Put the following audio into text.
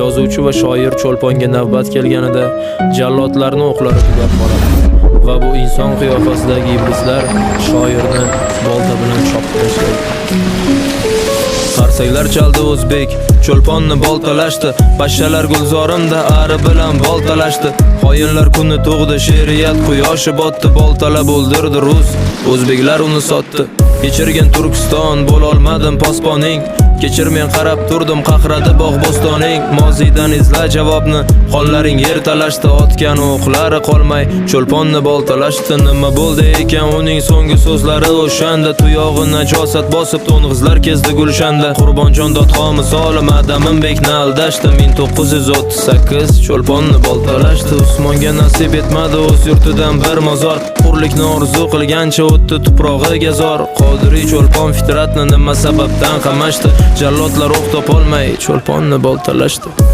Yozuvchi va shoir Cho'lponga navbat kelganida jallodlarni o'qlari tugab qoladi va bu inson qiyofasidagi iblislar shoirni bolta bilan chopib tashlaydi. Qarsaklar chaldi o'zbek, cho'lponni boltalashdi, pashshalar gulzorimda ari bilan boltalashdi. Xoinlar kuni tug'di, she'riyat quyoshi botdi, boltalab o'ldirdi rus, o'zbeklar uni sotdi. Kechirgan Turkiston, bo'lolmadim posponing. Kechir, men qarab turdim, qaqradi bog' bo'stoning. Mozidan izla javobni, qonlaring yer talashdi, otgan o'qlari qolmay, cho'lponni boltalashdi. Nima bo'ldi ekan uning so'nggi so'zlari o'shanda? Tuyog'i najosat bosib, to'ng'izlar kezdi gulshanda. Qurbonjon dodxo misoli Madaminbekni aldashdi. 1938 cho'lponni boltalashdi. Usmonga nasib etmadi o'z yurtidan bir mozor. Hurlikni orzu qilgancha o'tdi tuprog'iga zor. Qodiriy cho'lpon fitratni nima sababdan qamashdi? Jallodlar o'q topolmay cho'lponni boltalashdi.